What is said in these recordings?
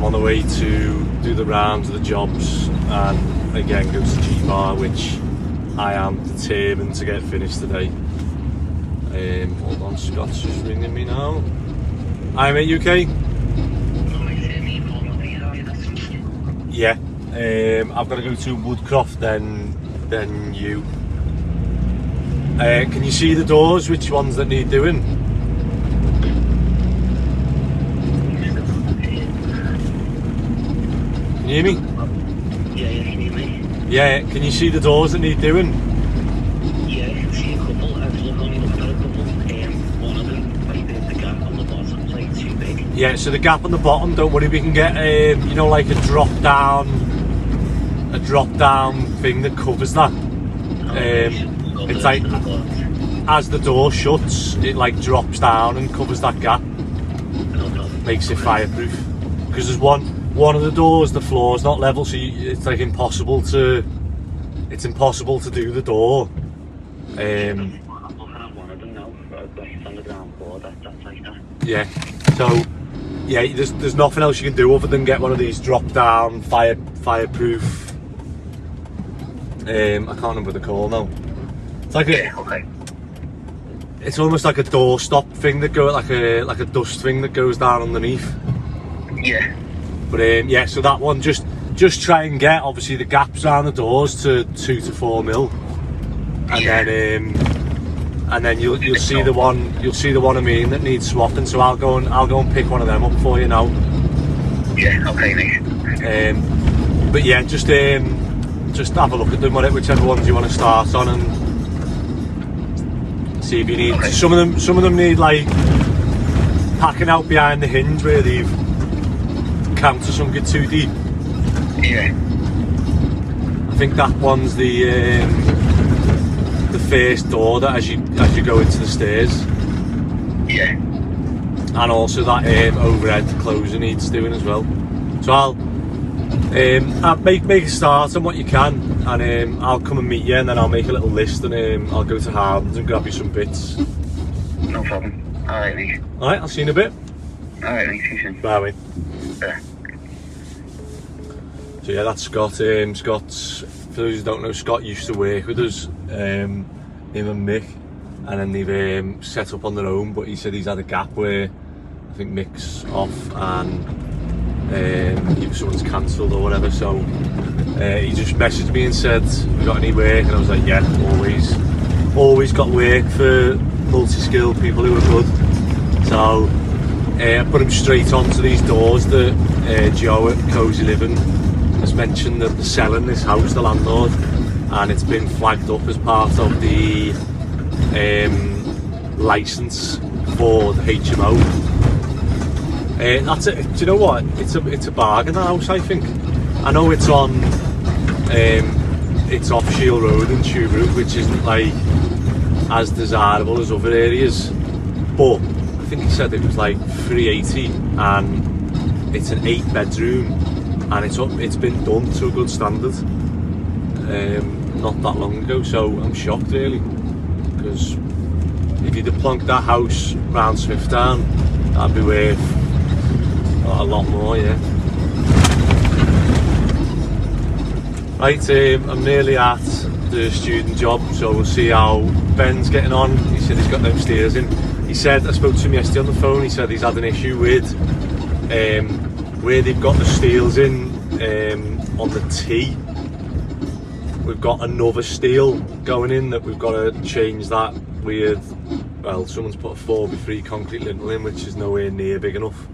on the way to do the rounds of the jobs and again go to G-Bar, which I am determined to get finished today. Hold on, Scott's just ringing me now. Hi mate, you okay? Yeah, I've got to go to Woodcroft then you. Can you see the doors? Which ones that need doing? Can you hear me? Yeah, can you hear me? Yeah, can you see the doors that need doing? Yeah, I can see a couple. I've only looked at a couple. One of them, like the gap on the bottom, like too big. Yeah, so the gap on the bottom, don't worry, we can get you know, like a drop down thing that covers that. It's like as the door shuts, it like drops down and covers that gap. Makes it fireproof. Because there's one of the doors, the floor's not level, so it's like impossible to do the door. I'm looking at one of them now. It's on the ground floor. That's like that. Yeah. So yeah, there's nothing else you can do other than get one of these drop down fireproof. I can't remember the call now. It's like okay. It's almost like a door stop thing that goes like a dust thing that goes down underneath. Yeah. But yeah, so that one just try and get obviously the gaps around the doors to 2 to 4 mil, and then you'll see the one I mean that needs swapping. So I'll go and pick one of them up for you now. Yeah. Okay, mate. But yeah, just have a look at them, whichever ones you want to start on, and see if you need. Okay. Some of them need like packing out behind the hinge where they've counter sunk it too deep. Yeah. I think that one's the first door that as you go into the stairs. Yeah. And also that overhead closer needs doing as well. So I'll make a start on what you can, and I'll come and meet you, and then I'll make a little list, and I'll go to Hardens and grab you some bits. No problem. Alright, mate. Alright, I'll see you in a bit. Alright, mate. See you soon. Bye, mate. Yeah. So yeah, that's Scott. Scott's, for those who don't know, Scott used to work with us, him and Mick, and then they've set up on their own, but he said he's had a gap where I think Mick's off and either someone's cancelled or whatever, so he just messaged me and said, "We got any work?" And I was like, yeah, always got work for multi-skilled people who are good. So I put him straight onto these doors that Joe at Cozy Living has mentioned that they're selling this house, the landlord, and it's been flagged up as part of the licence for the HMO. That's it. Do you know what? It's a bargain, that house, I think. I know it's on it's off Shield Road in Tuberou, which isn't like as desirable as other areas, but I think he said it was like 380, and it's an 8-bedroom, and it's been done to a good standard not that long ago. So I'm shocked really, because if you'd have plonked that house round Smithtown, that'd be worth a lot more. Yeah. Right, I'm nearly at the student job, so we'll see how Ben's getting on. He said he's got no stairs in. He said, I spoke to him yesterday on the phone, he said he's had an issue with where they've got the steels in on the T. We've got another steel going in that we've got to change that with, well, someone's put a 4x3 concrete lintel in, which is nowhere near big enough,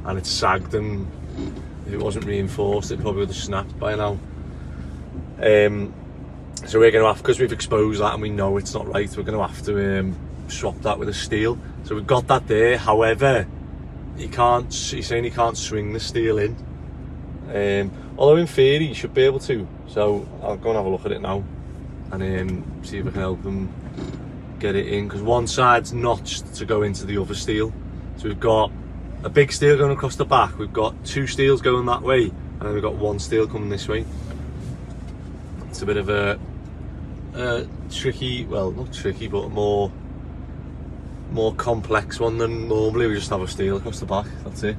and it's sagged, and if it wasn't reinforced it probably would have snapped by now. So we're going to have, because we've exposed that and we know it's not right, we're going to have to swap that with a steel. So we've got that there. However, he's saying he can't swing the steel in, although in theory he should be able to. So I'll go and have a look at it now and see if I can help them get it in, because one side's notched to go into the other steel. So we've got a big steel going across the back, we've got 2 steels going that way, and then we've got 1 steel coming this way. It's a bit of a tricky, well, not tricky, but a more complex one than normally. We just have a steel across the back, that's it.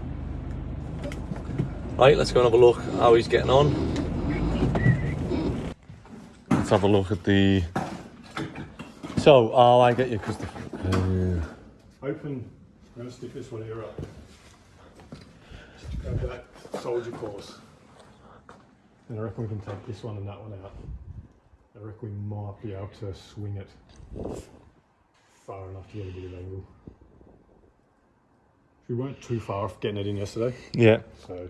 Right, let's go and have a look how he's getting on. Let's have a look at the... So, oh, I get you, because the... Open, I'm going to stick this one here up. Go to that soldier course. And I reckon we can take this one and that one out. I reckon we might be able to swing it far enough to get a bit of angle. We weren't too far off getting it in yesterday. Yeah. So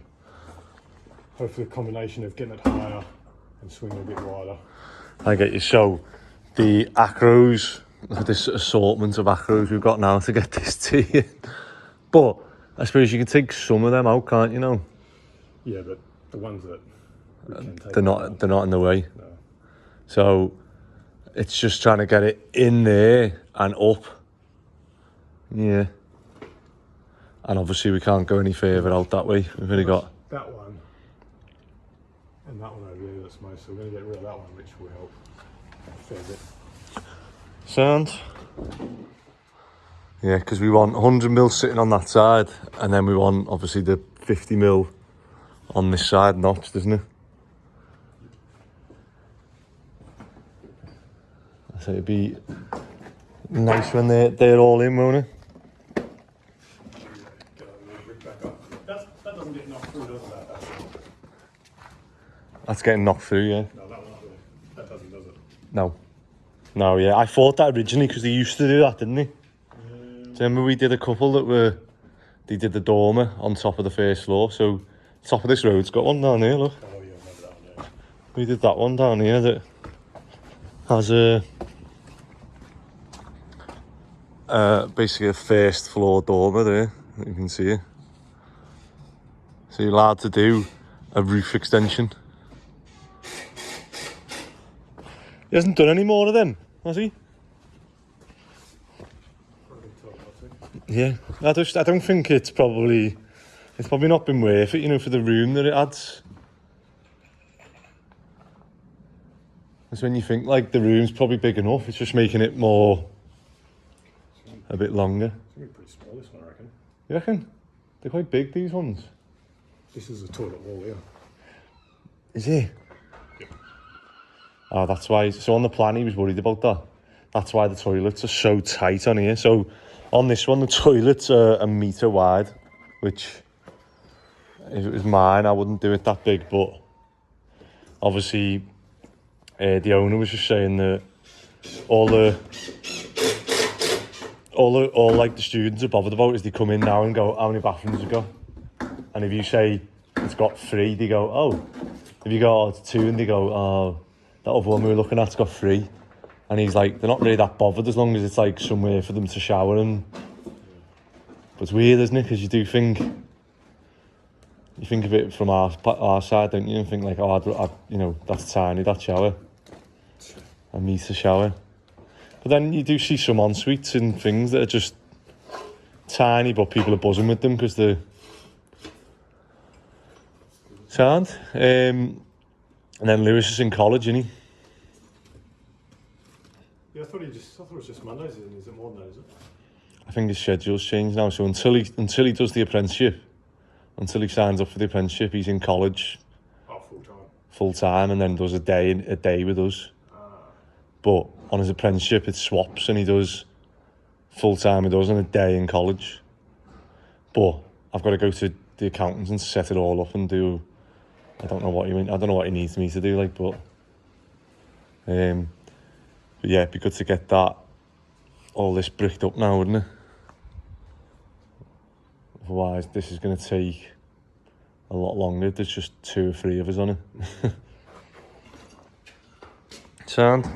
hopefully a combination of getting it higher and swinging a bit wider. I get you. So, the acrows, this assortment of acrows we've got now to get this tea in. But I suppose you can take some of them out, can't you? Know? Yeah, but the ones that we can take they're not in the way. No. So it's just trying to get it in there and up. Yeah. And obviously we can't go any further out that way. We've only got that one and that one over there that's most, so we're going to get rid of that one, which will help a fair bit. sound. Yeah, because we want 100 mil sitting on that side, and then we want obviously the 50 mil on this side notched, doesn't it? So it'd be nice when they're all in, won't it? That doesn't get knocked through, does it? That's getting knocked through, yeah. No, that one up there. That doesn't, does it? No, yeah. I thought that originally because they used to do that, didn't they? Do you remember we did a couple they did the dormer on top of the first floor, so top of this road's got one down here, look. Oh, yeah, I remember that one, yeah. We did that one down here that has basically a first floor dormer there, you can see it. So you're allowed to do a roof extension. He hasn't done any more of them, has he? Yeah, I don't think it's probably not been worth it, you know, for the room that it adds. It's when you think like the room's probably big enough, it's just making it a bit longer. It's going to be pretty small, this one, I reckon. You reckon? They're quite big, these ones. This is the toilet wall here. Is it? Yep. Oh, that's why. So on the plan, he was worried about that. That's why the toilets are so tight on here. So on this one, the toilets are 1 metre wide, which if it was mine, I wouldn't do it that big. But obviously, the owner was just saying that all like the students are bothered about is they come in now and go, how many bathrooms have got? And if you say it's got 3, they go, oh. If you go, oh, it's 2, and they go, oh, that other one we were looking at's got 3. And he's like, they're not really that bothered as long as it's like somewhere for them to shower and. But it's weird, isn't it? Because you do think, you think of it from our side, don't you? And think like, oh, you know, that's tiny, that shower. 1 metre shower. But then you do see some en-suites and things that are just tiny, but people are buzzing with them because they're sound. And then Lewis is in college, isn't he? Yeah, I thought it was just Mondays, isn't it? Is it more than that, is it? I think his schedule's changed now. So until he does the apprenticeship, until he signs up for the apprenticeship, he's in college. Oh, Full time, and then does a day with us. But on his apprenticeship, it swaps, and he does full time with us and a day in college. But I've got to go to the accountants and set it all up and do. I don't know what he needs me to do, like, but yeah, it'd be good to get all this bricked up now, wouldn't it? Otherwise, this is going to take a lot longer. There's just 2 or 3 of us on it. Sound.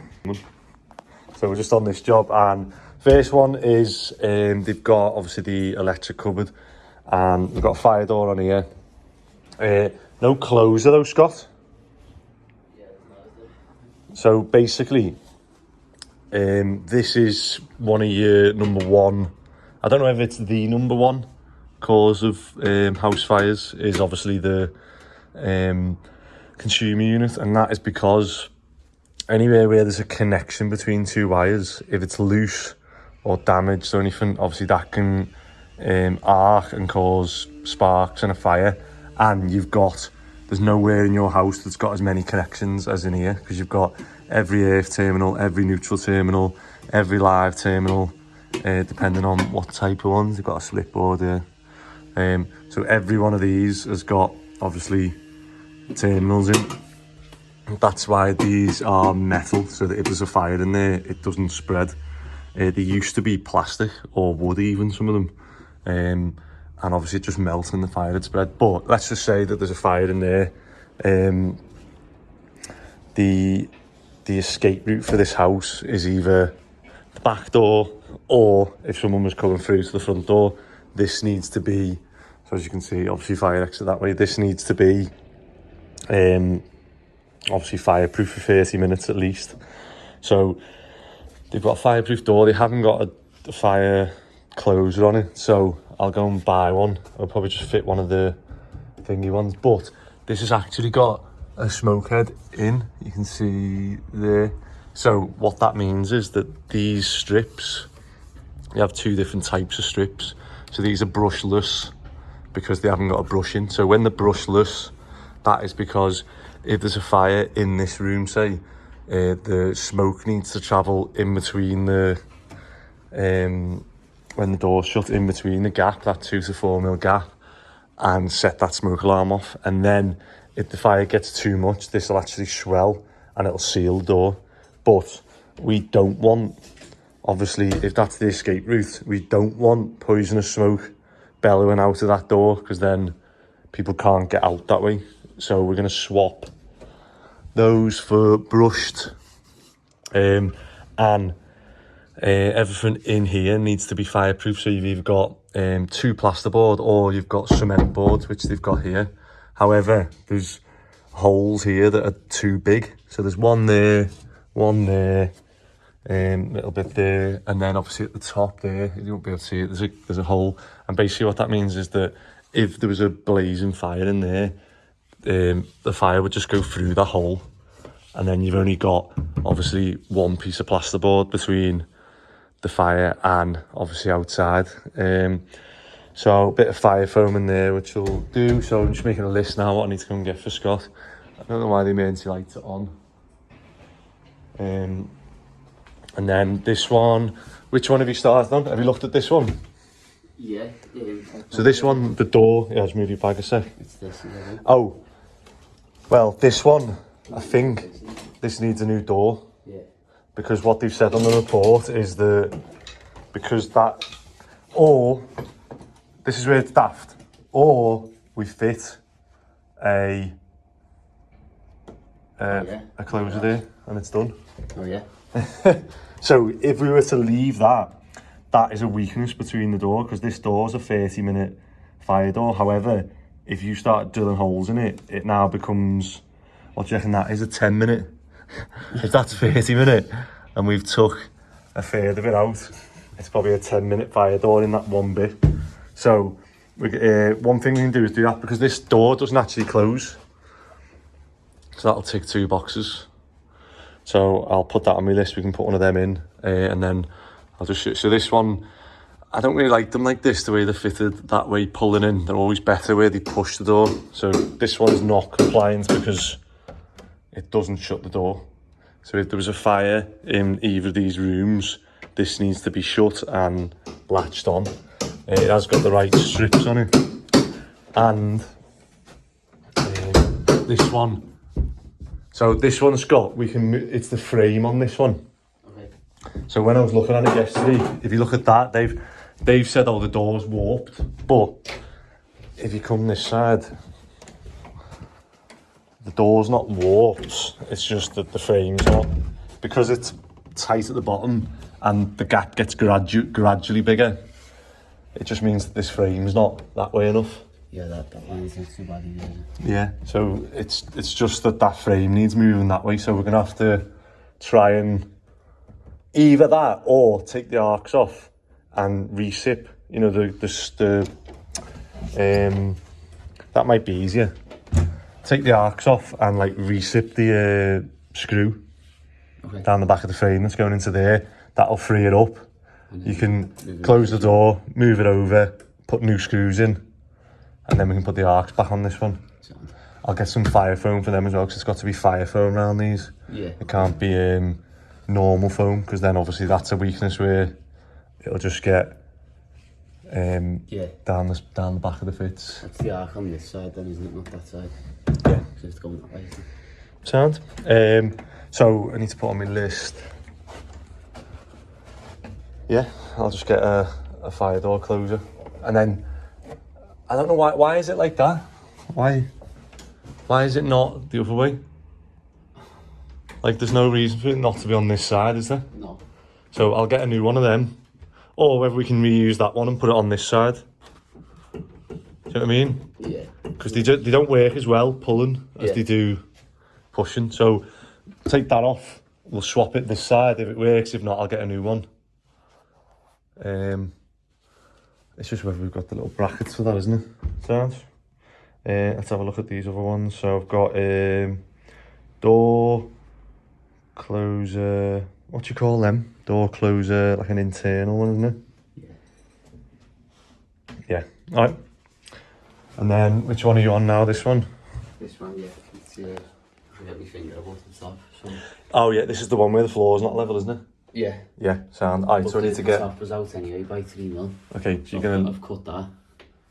So we're just on this job, and first one is they've got obviously the electric cupboard, and we've got a fire door on here. No closer though, Scott. So basically, this is one of your number one. I don't know if it's the number one cause of house fires. Is obviously the consumer unit, and that is because anywhere where there's a connection between 2 wires, if it's loose or damaged or anything, obviously that can arc and cause sparks and a fire. and there's nowhere in your house that's got as many connections as in here, because you've got every earth terminal, every neutral terminal, every live terminal, depending on what type of ones. You've got a slip board here. So every one of these has got, obviously, terminals in. That's why these are metal, so that if there's a fire in there, it doesn't spread. They used to be plastic or wood even, some of them. And obviously it just melts in the fire, it spread. But let's just say that there's a fire in there. The escape route for this house is either the back door, or if someone was coming through to the front door, this needs to be, so as you can see, obviously fire exit that way, this needs to be obviously fireproof for 30 minutes at least. So they've got a fireproof door, they haven't got a fire closer on it, so I'll go and buy one. I'll probably just fit one of the thingy ones, but this has actually got a smoke head in, you can see there. So what that means is that these strips, you have two different types of strips. So these are brushless because they haven't got a brush in. So when they're brushless, that is because if there's a fire in this room, say, the smoke needs to travel in between the, when the door's shut, in between the gap, that 2 to 4 mil gap, and set that smoke alarm off. And then if the fire gets too much, this will actually swell and it'll seal the door. But we don't want, obviously, if that's the escape route, we don't want poisonous smoke bellowing out of that door, because then people can't get out that way. So we're going to swap those for brushed, and everything in here needs to be fireproof. So you've either got 2 plasterboard, or you've got cement boards, which they've got here. However, there's holes here that are too big. So there's one there, little bit there, and then obviously at the top there, you won't be able to see it, there's a hole. And basically what that means is that if there was a blazing fire in there, the fire would just go through that hole, and then you've only got obviously one piece of plasterboard between the fire and obviously outside. So a bit of fire foam in there, which will do. So I'm just making a list now what I need to go and get for Scott. I don't know why the emergency lights are on. And then this one, which one have you started on? Have you looked at this one? Yeah. So this one, the door, yeah, just move your bag a sec. It's this, yeah. Oh, well, this one, I think this needs a new door. Yeah. Because what they've said on the report is that, because that, or, this is where it's daft, or we fit a closer there and it's done. Oh yeah. So if we were to leave that, that is a weakness between the door, because this door's a 30-minute fire door. However, if you start drilling holes in it, it now becomes, what do you reckon that is, a 10-minute? If that's 30-minute and we've took a third of it out, it's probably a 10-minute fire door in that one bit. So one thing we can do is do that, because this door doesn't actually close. So that'll tick 2 boxes. So I'll put that on my list. We can put one of them in, and then I'll just show. So this one, I don't really like them like this, the way they're fitted that way, pulling in. They're always better where they push the door. So this one's not compliant because it doesn't shut the door. So if there was a fire in either of these rooms, this needs to be shut and latched on. It has got the right strips on it. And this one, so this one's got, it's the frame on this one. Okay. So when I was looking at it yesterday, if you look at that, they've said, oh, the door's warped. But if you come this side, the door's not warped. It's just that the frame's not. Because it's tight at the bottom and the gap gets gradually bigger, it just means that this frame's not that way enough. Yeah, that one isn't too bad either. Yeah, so it's just that frame needs moving that way. So we're gonna have to try and either that or take the arcs off and resip. You know, that might be easier. Take the arcs off and like resip the screw down the back of the frame that's going into there. That'll free it up. You can close the door, move it over, put new screws in, and then we can put the arcs back on this one. Sound. I'll get some fire foam for them as well, because it's got to be fire foam around these. Yeah. It can't be normal foam, because then obviously that's a weakness where it'll just get down the back of the fits. That's the arc on this side then, isn't it? Not that side. Yeah. So it's going that way, isn't it? Sound. So I need to put on my list. Yeah, I'll just get a fire door closer, and then I don't know why is it like that? Why is it not the other way? Like, there's no reason for it not to be on this side, is there? No. So I'll get a new one of them, or whether we can reuse that one and put it on this side. Do you know what I mean? Yeah. Because they don't work as well pulling as they do pushing. So take that off. We'll swap it this side if it works. If not, I'll get a new one. It's just whether we've got the little brackets for that, isn't it? Sounds. Let's have a look at these other ones. So I've got door closer. What do you call them? Door closer, like an internal one, isn't it? Yeah. All right. And then, which one are you on now? This one? This one, yeah. It's, I get my finger above the top. So. Oh yeah, this is the one where the floor's not level, isn't it? Yeah. Yeah, sound. Alright, so I need to get... The top was out anyway by 3 mil. Okay, so you're gonna... I've cut that.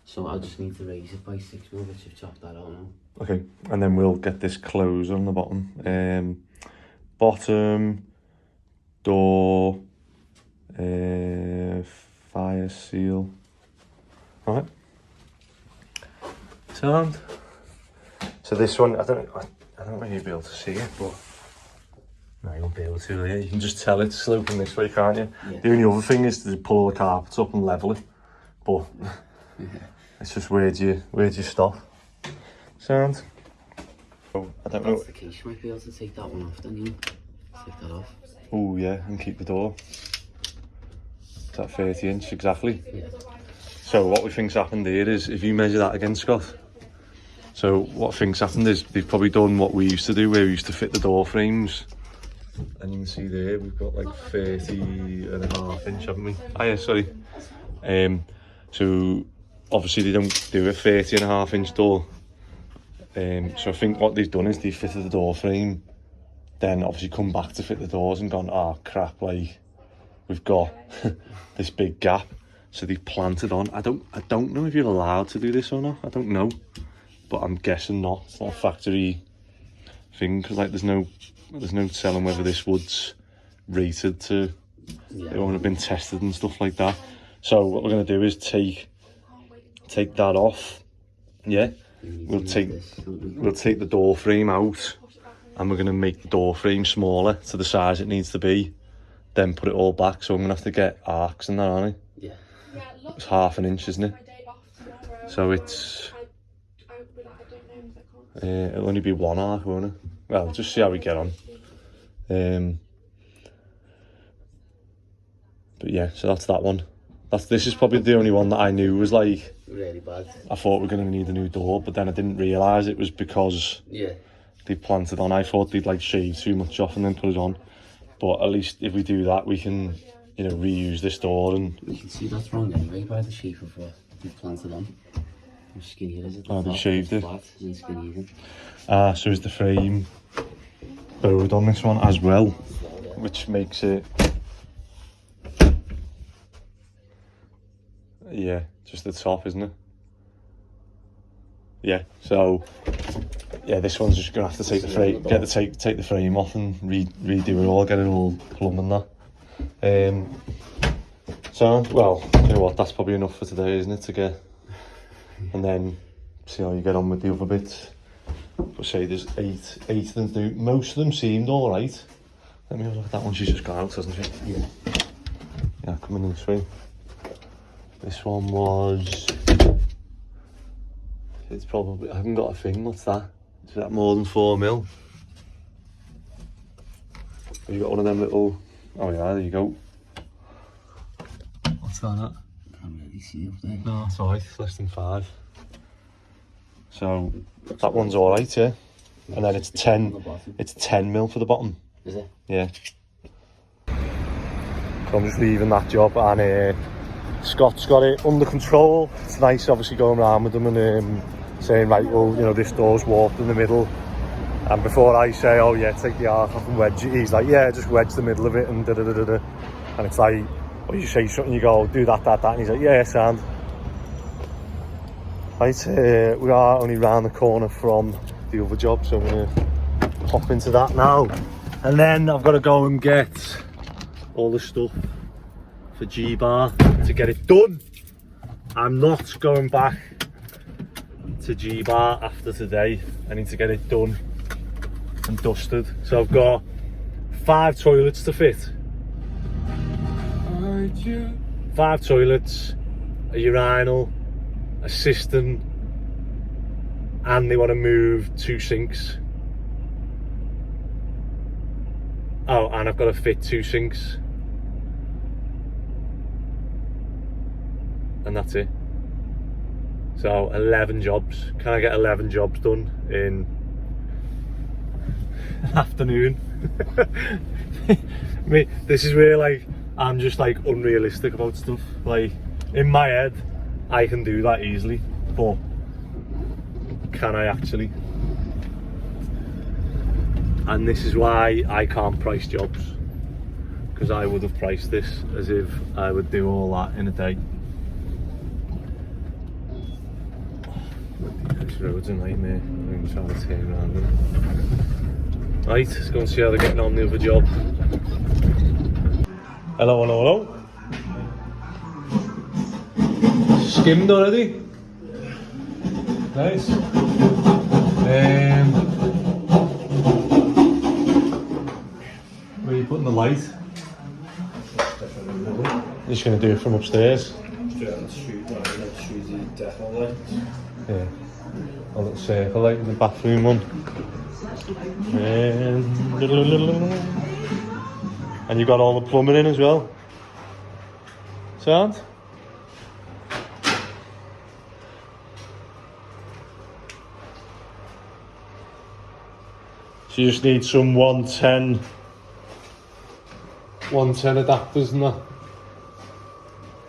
So I just need to raise it by 6 mil, which I've chopped that out now. Okay, and then we'll get this closed on the bottom. Bottom, door, fire seal. Alright. Sound. So this one, I don't know if you'll be able to see it, but... No, you won't be able to, yeah. You can just tell it's sloping this way, can't you? Yeah. The only other thing is to pull all the carpets up and level it. But it's just where do you stop? Sound. Oh, I don't know. That's the case. You might be able to take that one off, then you take that off. Oh yeah, and keep the door. It's at 30 inch exactly. Yeah. So what we think's happened here is, if you measure that again, Scott. So what I think's happened is they've probably done what we used to do, where we used to fit the door frames. And you can see there, we've got like 30.5 inch, haven't we? Oh yeah, sorry. So obviously they don't do a 30.5 inch door. So I think what they've done is they've fitted the door frame, then obviously come back to fit the doors and gone, oh crap, like we've got this big gap. So they've planted on. I don't know if you're allowed to do this or not. I don't know, but I'm guessing not. It's not a factory thing, because like there's no telling whether this wood's rated to, it won't have been tested and stuff like that. So what we're going to do is take that off. Yeah, we'll take the door frame out, and we're going to make the door frame smaller to the size it needs to be, then put it all back. So I'm going to have to get arcs and that, aren't I? Yeah. It's 1/2 inch, isn't it? So it's it'll only be 1 arc, won't it? Well, just see how we get on. But yeah, so that's that one. This is probably the only one that I knew was like really bad. I thought we were going to need a new door, but then I didn't realise it was because they planted on. I thought they'd like shave too much off and then put it on. But at least if we do that, we can, you know, reuse this door. And you can see that's wrong anyway by the shape of what they've planted on. How skinny it is. Oh, they shaved it. Flat, isn't skinny either. So is the frame bowed on this one as well, which makes it, yeah, just the top, isn't it? Yeah, so yeah, this one's just gonna have to take the frame, take the frame off and redo it all, get it all plumb and that. So well, you know what, that's probably enough for today, isn't it, to get, and then see how you get on with the other bits. But say there's eight of them to do. Most of them seemed all right. Let me have a look at that one. She's just gone out, hasn't she? Yeah. Yeah, coming in this way. This one was. It's probably. I haven't got a thing. What's that? Is that more than 4 mil? Have you got one of them little? Oh yeah, there you go. What's that? Can't really see up there. No, it's alright. Less than 5. So that one's all right, yeah. And then it's 10. It's 10 mil for the bottom. Is it? Yeah. So I'm just leaving that job and Scott's got it under control. It's nice, obviously, going around with them and saying, right, well, you know, this door's warped in the middle. And before I say, oh yeah, take the arc off and wedge it, he's like, yeah, just wedge the middle of it and da-da-da-da-da. And it's like, or you say something, you go, do that, and he's like, yeah, sound. Right, we are only round the corner from the other job, so I'm going to hop into that now. And then I've got to go and get all the stuff for G-Bar to get it done. I'm not going back to G-Bar after today. I need to get it done and dusted. So I've got 5 toilets to fit. 5 toilets, a urinal, a cistern, and they want to move 2 sinks. Oh, and I've got to fit 2 sinks. And that's it. So 11 jobs. Can I get 11 jobs done in an afternoon? This is where, like, I'm just like unrealistic about stuff. Like, in my head I can do that easily, but can I actually? And this is why I can't price jobs, because I would have priced this as if I would do all that in a day. This road's a nightmare. I'm trying to turn around them. Right, let's go and see how they're getting on the other job. Hello, hello, hello. Skimmed already? Nice. Where are you putting the light? You're just going to do it from upstairs? Yeah. A little circle light in the bathroom one. And you got all the plumbing in as well. Sound? So you just need some 110 adapters and that.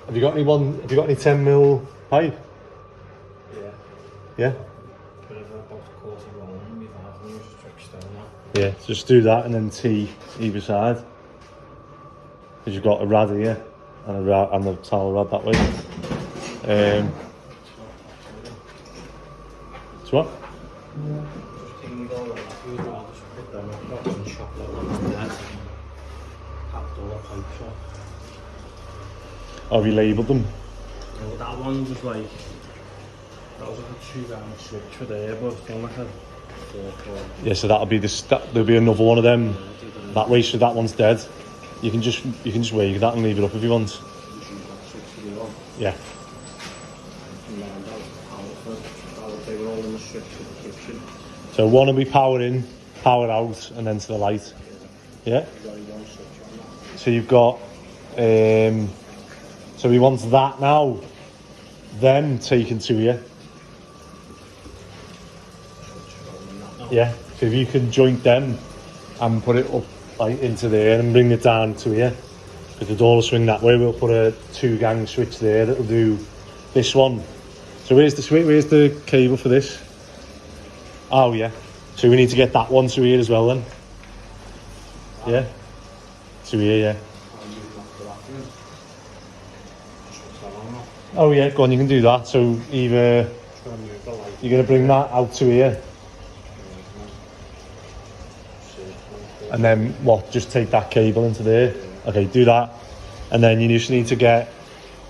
Have you got any 10mm pipe? Yeah. Yeah? But if I've got a quarter roll and we've had them, just extend that. Yeah, just do that and then T either side. Because you've got a rad here and the towel rod that way. So what? Oh, have you labelled them? No, that one was like, that was like a 2-round switch for there, but it's done like a 4-4. Yeah, so that'll be there'll be another one of them that way, so that one's dead. You can just wave that and leave it up if you want. Yeah. So one will be powered in, powered out, and then to the light. Yeah. So you've got so he wants that now, then taken to you. Yeah. So if you can joint them and put it up like into there and bring it down to here, because the door will swing that way. We'll put a 2-gang switch there that'll do this one. So where's the switch? Where's the cable for this? Oh yeah. So we need to get that one to here as well then. Yeah. To here, yeah. Oh yeah, go on, you can do that. So either you're going to bring that out to here, and then what? Just take that cable into there. Okay, do that, and then you just need to get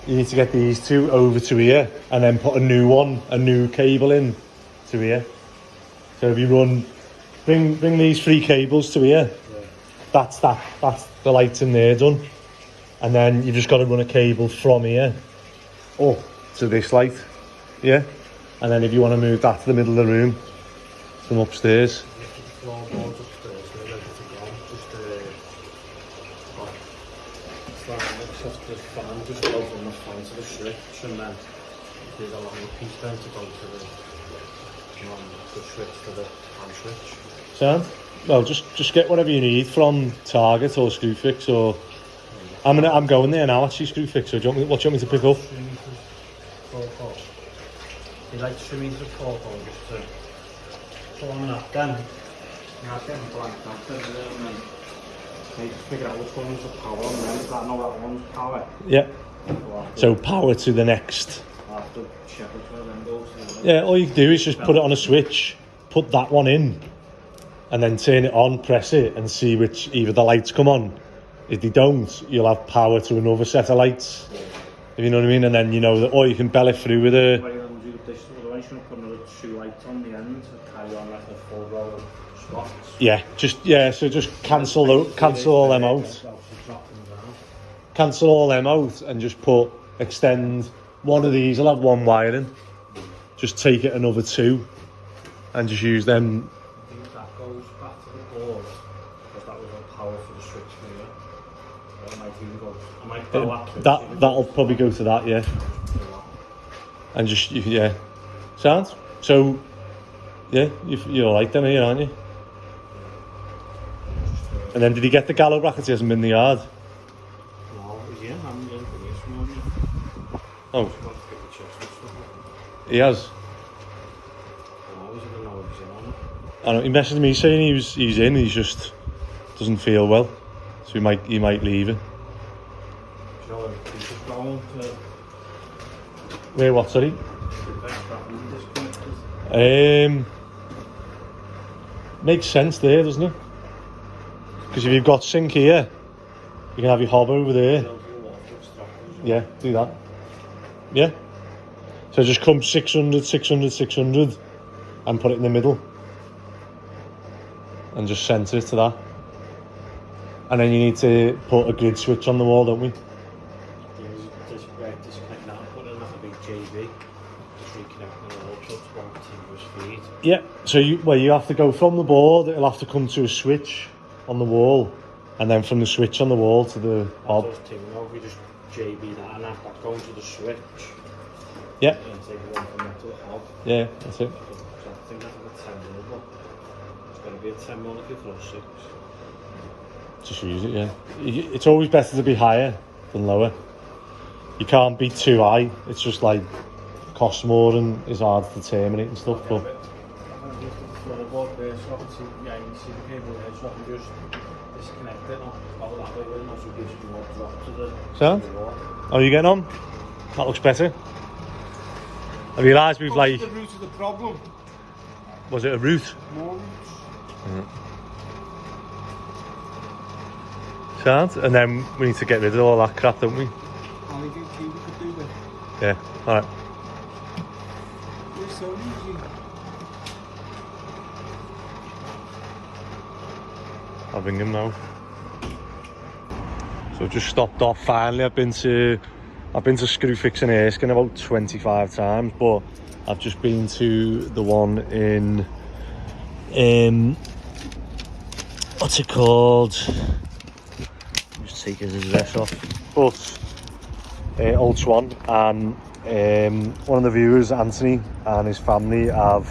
these 2 over to here, and then put a new cable in to here. So if you bring these 3 cables to here, that's the lights in there done, and then you've just got to run a cable from here up to this light, yeah. And then if you want to move that to the middle of the room from upstairs. Just go from the fan to the switch, and then there's a long piece then to go to the switch to the fan switch. Sound? Well, just get whatever you need from Target or Screwfix or I'm going there now. Actually, screw fixer. What do you want me to pick up? 3 meters, 4 foot. He likes 3 meters, 4 foot, just to put on that. Then, yeah, get him blanked out there, and then figure out which one's the power, and then if I know that one's power. Yeah. So So power to the next. I'll have to check which one of them goes to. Yeah, all you do is just put it on a switch, put that one in, and then turn it on, press it, and see which either the lights come on. If they don't, you'll have power to another set of lights. If you know what I mean, and then you know that, or you can bell it through with a. What you're going to do with this, otherwise you're going to put another 2 lights on the end to carry on like a full row of spots. Yeah, so just cancel all them out. Cancel all them out and just extend one of these. I'll have one wiring. Just take it another 2, and just use them. I think that goes back to the board because that was all power for the switch here. I might even go. I might go That'll probably go to that, yeah. And just yeah, sounds. So yeah, you're alright then, aren't you? And then did he get the gallows brackets? He hasn't been in the yard. No, yeah, I'm in for this morning. Oh, Got to get the checks and stuff. he has. I was going to know if he's in on it. I know, he messaged me saying he's in. He just doesn't feel well, so he might leave it. Do you know where he's just going to Wait, what? Sorry. the best bathroom disconnected? Makes sense there, doesn't it? Because if you've got sink here, you can have your hob over there. Yeah, do that. Yeah. So just come 600, 600, 600 and put it in the middle. And just centre it to that. And then you need to put a grid switch on the wall, don't we? Disconnect that and put in like a big JB. Just reconnecting it all so it's one continuous feed. Yeah. So you have to go from the board, it'll have to come to a switch on the wall. And then from the switch on the wall to the hob. Just taking over, you just JB that and that going to the switch. Yeah. And take one from that to the hob. Yeah, that's it. So I think that's like a 10 mil, but it's going to be a 10 mil if you throw 6. Just use it, yeah. It's always better to be higher than lower. You can't be too high. It's just like costs more and is hard to terminate and stuff. But Floorboard there, so I can see, yeah, you can see the cable there, so I can just disconnect it. Not that way, but it also gives you more drop to the Sound? wall. how are you getting on? That looks better. I realised we've like. The root of the problem. Was it a root? More roots. Sound? And then we need to get rid of all that crap, don't we? I think we could do that. Yeah. Alright. It's so easy. I'll ring him now. So I've just stopped off finally. I've been to screw fixing Erskine about 25 times, but I've just been to the one in what's it called? Just take his address off. But Old Swan, and one of the viewers, Anthony, and his family have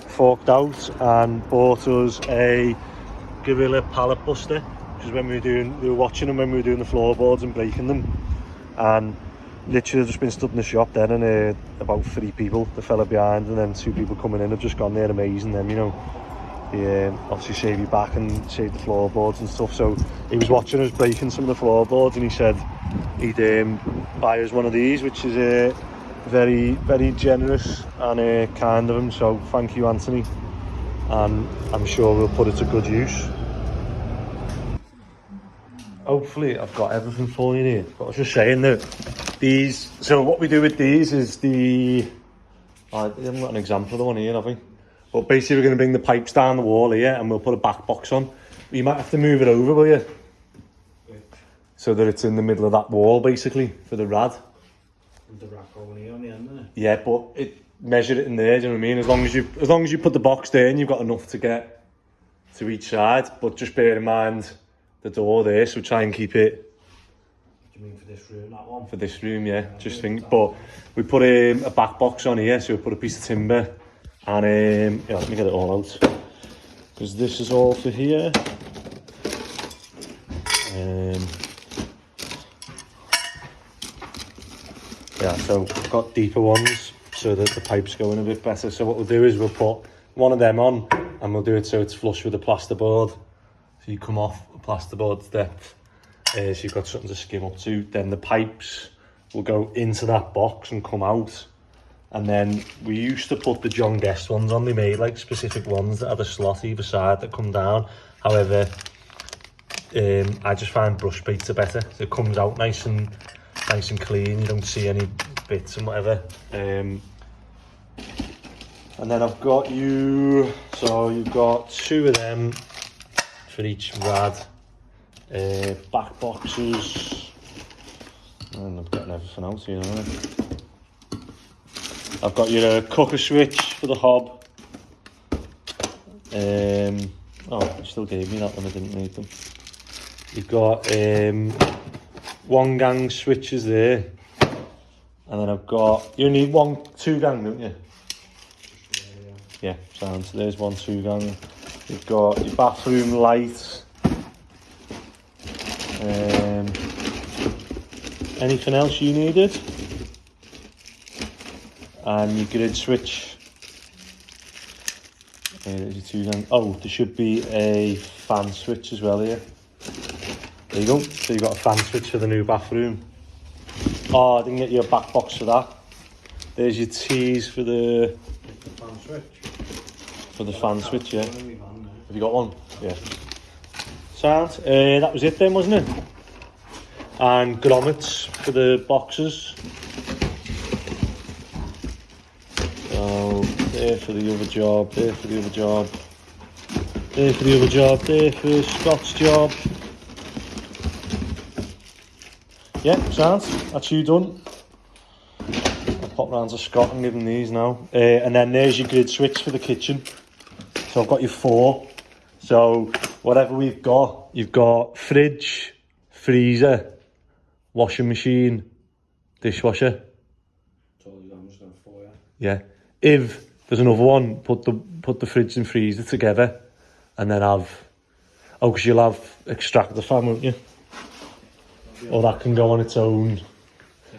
forked out and bought us a Gorilla pallet buster, which is when they were watching them when we were doing the floorboards and breaking them. And literally I've just been stood in the shop then, and about 3 people, the fella behind and then 2 people coming in, have just gone there amazing. Then, you know, they obviously save you back and save the floorboards and stuff. So he was watching us breaking some of the floorboards, and he said he'd buy us one of these, which is very, very generous and kind of him. So thank you, Anthony, and I'm sure we'll put it to good use. Hopefully I've got everything for you here, but I was just saying that these, so what we do with these is I haven't got an example of the one here, have we? But basically we're going to bring the pipes down the wall here and we'll put a back box on. You might have to move it over, will you? So that it's in the middle of that wall basically for the rad. And the rack over here on the end, isn't it? Yeah, but measure it in there, do you know what I mean? As long as you put the box there and you've got enough to get to each side, but just bear in mind the door there, so try and keep it. Do you mean for this room, that one? For this room, yeah. Just think, but we put a back box on here, so we put a piece of timber, and yeah, let me get it all out, because this is all for here. Yeah, so I've got deeper ones so that the pipes go in a bit better. So what we'll do is we'll put one of them on and we'll do it so it's flush with the plasterboard. So you come off the plasterboard's depth, so you've got something to skim up to. Then the pipes will go into that box and come out. And then we used to put the John Guest ones on. They made like specific ones that had a slot either side that come down. However, I just find brush baits are better. So it comes out nice and clean. You don't see any bits and whatever. And then I've got you. So you've got 2 of them for each rad. Back boxes. And I've got everything else here, haven't I? I've got your cooker switch for the hob. Oh, you still gave me that one, I didn't need them. You've got 1 gang switches there. And then I've got, you need 2 gang, don't you? Yeah, sound. So there's 1 2 gang. You've got your bathroom light. Anything else you needed? And your grid switch. There's your 2 gang. Oh, there should be a fan switch as well here. There you go. So you've got a fan switch for the new bathroom. Oh, I didn't get you a back box for that. There's your T's for the fan switch. For the fan switch, yeah. Have you got one? Yeah. Sound. That was it then, wasn't it? And grommets for the boxes. So there for the other job, there for the other job, there for the other job, there for Scott's job. Yeah, sound. That's you done. I'll pop round to Scott and give him these now. And then there's your grid switch for the kitchen. So I've got your 4. So whatever we've got, you've got fridge, freezer, washing machine, dishwasher. I'm just going 4, yeah. If there's another one, put the fridge and freezer together, and then because you'll have extractor fan, won't you? Or that can go on its own. Yeah,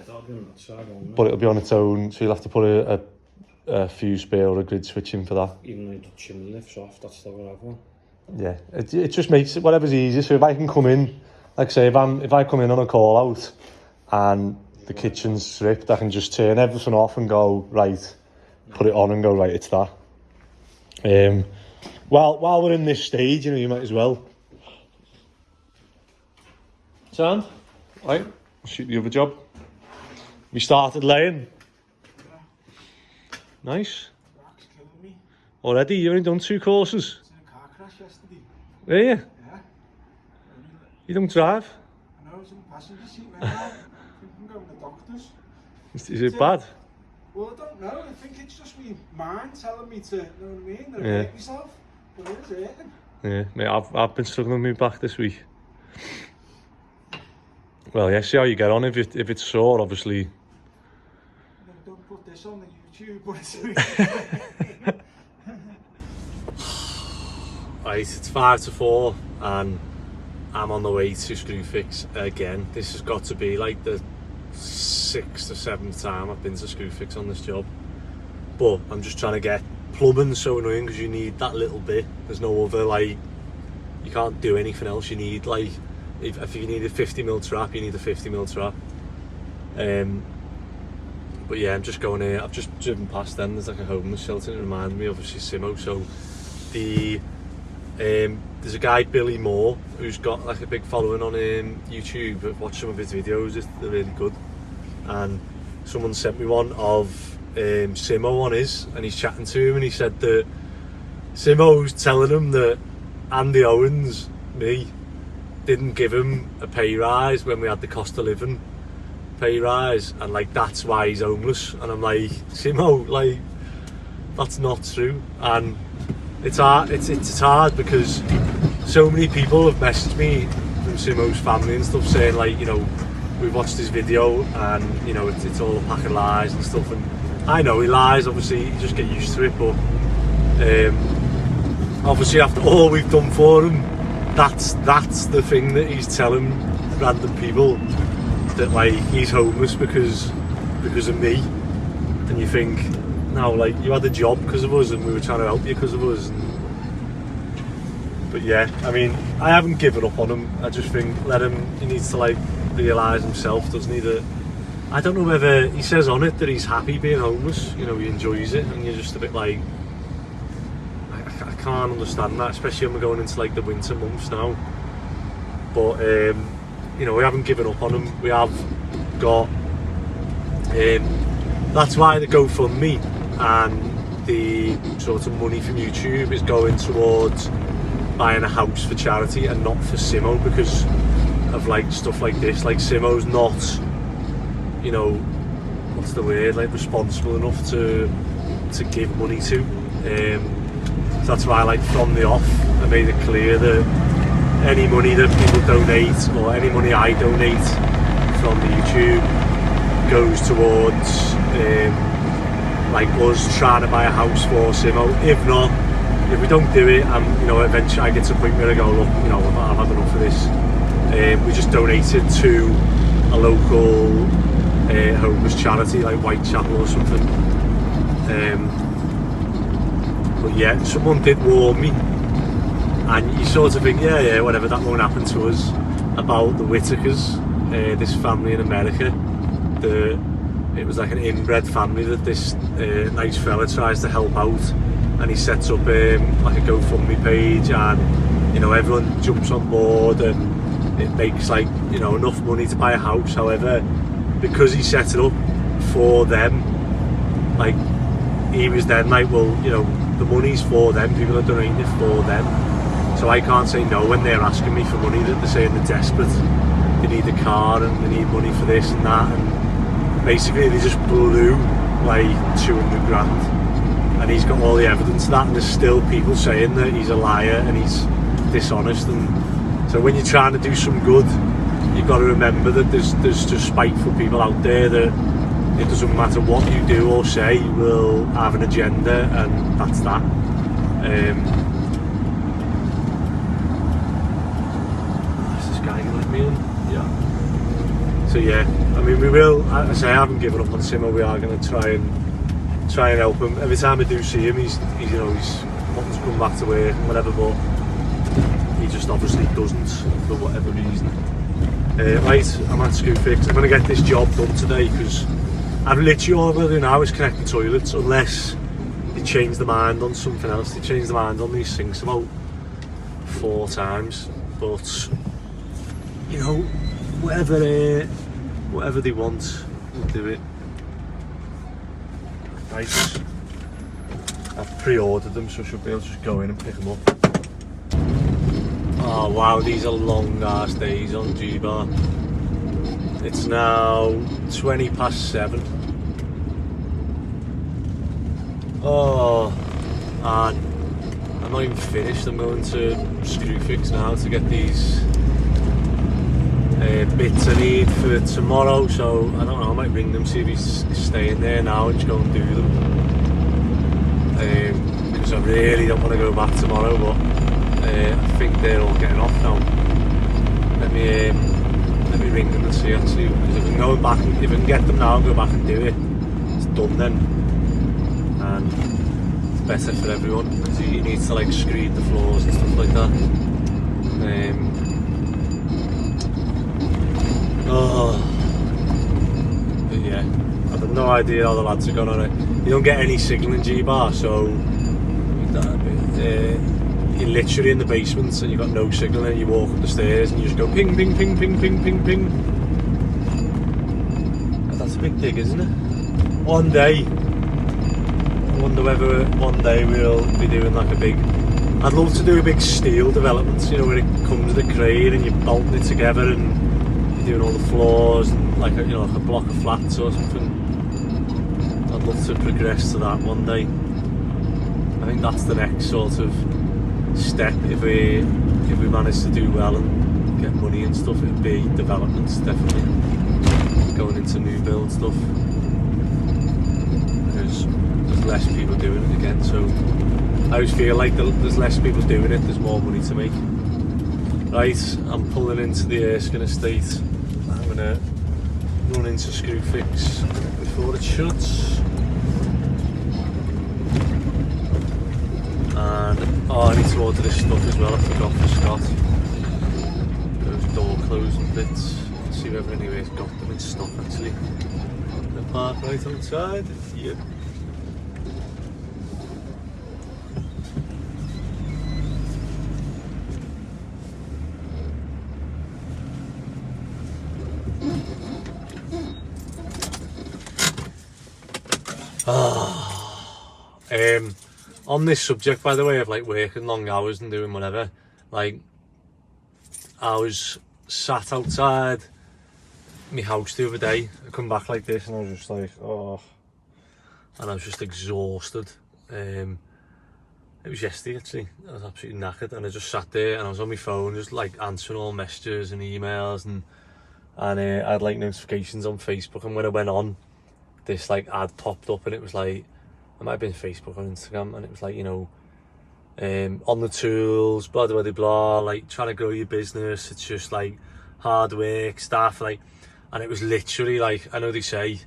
that'll be on that side, won't it? But it'll be on its own, so you'll have to put a fuse spare or a grid switch in for that. Even though the chimney lifts off, that's still going to have one. Yeah, it just makes it whatever's easier. So if I can come in, like say, if I come in on a call out and the kitchen's stripped, I can just turn everything off and go, right, put it on and go, right, it's that. While we're in this stage, you might as well. Sound? Right, I'll shoot the other job. We started laying. Nice. Rock's killing me. Already? You only done 2 courses? I was in a car crash yesterday. Were you? Yeah. You don't drive? I know, I was in the passenger seat right now. I think I'm going to the doctor's. Is it bad? Well, I don't know. I think it's just my mind telling me to, you know what I mean? That I Yeah. hate myself. But it is hurting. Yeah, mate, I've been struggling with my back this week. Well, yeah, see how you get on. If it's sore, obviously. No, don't put this on the YouTube, but it's Right, it's 5 to 4 and I'm on the way to Screwfix again. This has got to be like the 6th or 7th time I've been to Screwfix on this job. But I'm just trying to get plumbing so annoying because you need that little bit. There's no other, like, you can't do anything else. You need, like, if you need a 50mm trap, you need a 50mm trap. But yeah, I'm just going here. I've just driven past them. There's like a homeless shelter and it reminds me obviously Simmo. So there's a guy, Billy Moore, who's got like a big following on YouTube. I've watched some of his videos, they're really good. And someone sent me one of Simmo on his, and he's chatting to him and he said that Simmo's telling him that Andy Owens, me, didn't give him a pay rise when we had the cost of living pay rise, and like that's why he's homeless. And I'm like, Simmo, like that's not true. And it's hard, it's hard because so many people have messaged me from Simmo's family and stuff saying like, you know, we watched his video and you know it's all a pack of lies and stuff, and I know he lies, obviously you just get used to it, but obviously after all we've done for him, that's the thing that he's telling random people, that like he's homeless because because of me, and you think, no, like, you had a job because of us and we were trying to help you because of us. But yeah, I mean, I haven't given up on him. I just think, let him, he needs to like realise himself, doesn't he, that I don't know whether he says on it that he's happy being homeless, you know, he enjoys it, and you're just a bit like, I can't understand that, especially when we're going into like the winter months now. But you know, we haven't given up on him. We have got that's why the GoFundMe and the sort of money from YouTube is going towards buying a house for charity and not for Simmo, because of like stuff like this. Like, Simmo's not, you know, what's the word, like responsible enough to give money to. So that's why, like, from the off, I made it clear that any money that people donate, or any money I donate from the YouTube, goes towards like us trying to buy a house for Simmo. If not, if we don't do it, and you know, eventually I get to a point where I go, look, you know, I've had enough of this. We just donated to a local homeless charity like Whitechapel or something. But yeah, someone did warn me, and you sort of think, yeah, whatever, that won't happen to us, about the Whitakers, this family in America. It was like an inbred family that this nice fella tries to help out, and he sets up like a GoFundMe page, and you know, everyone jumps on board, and it makes, like, you know, enough money to buy a house. However, because he set it up for them, like, he was then like, well, you know, the money's for them, people are donating it for them, so I can't say no when they're asking me for money, that they're saying they're desperate, they need a car and they need money for this and that, and basically they just blew like 200 grand, and he's got all the evidence of that, and there's still people saying that he's a liar and he's dishonest. And so when you're trying to do some good, you've got to remember that there's just spiteful people out there that it doesn't matter what you do or say, you will have an agenda, and that's that. Is this guy gonna let me in? Yeah. So yeah, I mean, we will, I say, I haven't given up on Simmo. We are going to try and help him. Every time I do see him, he's you know, he's wanting to come back to work and whatever, but he just obviously doesn't, for whatever reason. Right, I'm at Screwfix. I'm going to get this job done today, because I've literally, all I'm going to do now is connect the toilets, unless they change their mind on something else. They changed their mind on these sinks about 4 times, but you know, whatever they want, we'll do it. Right, I've pre-ordered them, so I should be able to just go in and pick them up. Oh wow, these are long ass days on G-Bar. It's now 7:20. Oh, and I'm not even finished. I'm going to Screwfix now to get these bits I need for tomorrow, so I don't know, I might ring them, see if he's staying there now, and just go and do them, because I really don't want to go back tomorrow, but I think they're all getting off now. Let me ring them and see, actually, because if I can go back, if I can get them now and go back and do it, it's done then, and it's better for everyone, because he needs to like screed the floors and stuff like that. But yeah, I've got no idea how the lads are going on it. You don't get any signal in G-Bar, so you're literally in the basement and you've got no signal, and you walk up the stairs and you just go ping, ping, ping, ping, ping, ping, ping. That's a big dig, isn't it? One day, I wonder whether one day we'll be doing like a big, I'd love to do a big steel development, you know, where it comes with a crane and you're bolting it together and doing all the floors, and like a, you know, like a block of flats or something. I'd love to progress to that one day. I think that's the next sort of step. If we manage to do well and get money and stuff, it'd be developments, definitely. Going into new build stuff. There's less people doing it again, so I always feel like there's less people doing it, there's more money to make. Right, I'm pulling into the Erskine estate. I'm gonna run into Screwfix before it shuts. And oh, I need to order this stuff as well. I forgot for Scott. Those door closing bits. Let's see whether anyway's got them in stock actually. The park right outside. Yep. On this subject, by the way, of like working long hours and doing whatever, like I was sat outside my house the other day. I come back like this and I was just like, oh, and I was just exhausted. It was yesterday actually. I was absolutely knackered, and I just sat there and I was on my phone just like answering all messages and emails, and I had like notifications on Facebook, and when I went on, this like ad popped up and it was like, it might have been Facebook or Instagram, and it was like, you know, on the tools, blah blah blah blah, like trying to grow your business, it's just like hard work stuff, like, and it was literally like, I know they say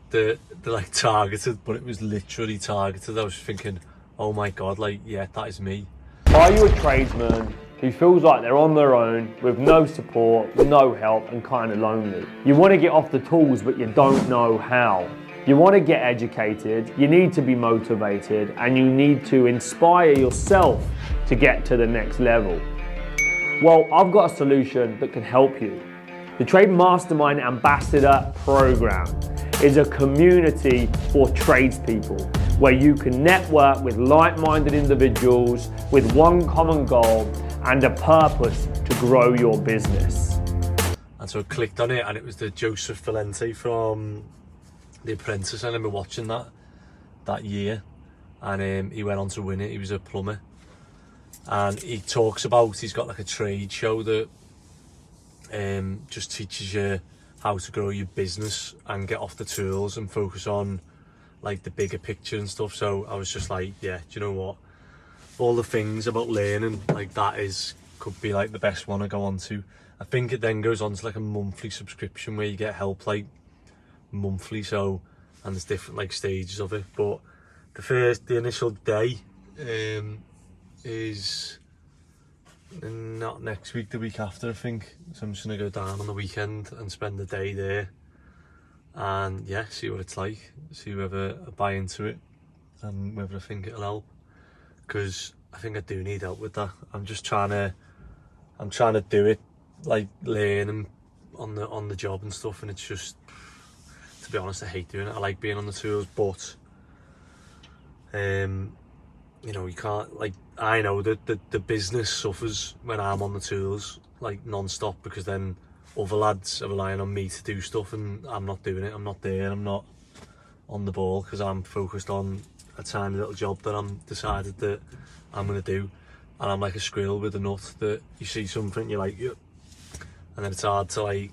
they're like targeted, but it was literally targeted. I was thinking, oh my god, like, yeah, that is me. Are you a tradesman who feels like they're on their own with no support, no help, and kind of lonely? You want to get off the tools but you don't know how. You want to get educated, you need to be motivated, and you need to inspire yourself to get to the next level. Well, I've got a solution that can help you. The Trade Mastermind Ambassador Program is a community for tradespeople where you can network with like-minded individuals with one common goal and a purpose to grow your business. And so I clicked on it, and it was the Joseph Valente from The Apprentice. I remember watching that year, and he went on to win it. He was a plumber, and he talks about, he's got like a trade show that just teaches you how to grow your business and get off the tools and focus on like the bigger picture and stuff. So I was just like, yeah, do you know what, all the things about learning like that could be like the best one I go on to. I think it then goes on to like a monthly subscription where you get help like monthly, so, and there's different like stages of it. But the initial day is not next week, the week after, I think. So I'm just gonna go down on the weekend and spend the day there, and yeah, see what it's like, see whether I buy into it and whether I think it'll help, because I think I do need help with that. I'm trying to do it like learning on the job and stuff, and it's just, to be honest, I hate doing it. I like being on the tools, but you know, you can't, like, I know that the business suffers when I'm on the tools like non-stop, because then other lads are relying on me to do stuff and I'm not doing it. I'm not there, I'm not on the ball, because I'm focused on a tiny little job that I'm decided that I'm going to do. And I'm like a squirrel with a nut, that you see something, you're like, yep, and then it's hard to like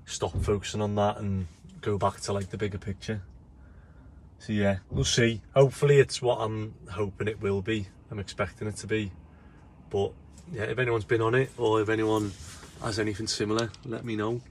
stop focusing on that and go back to like the bigger picture. So yeah, we'll see. Hopefully it's what I'm hoping it will be. I'm expecting it to be. But yeah, if anyone's been on it, or if anyone has anything similar, let me know.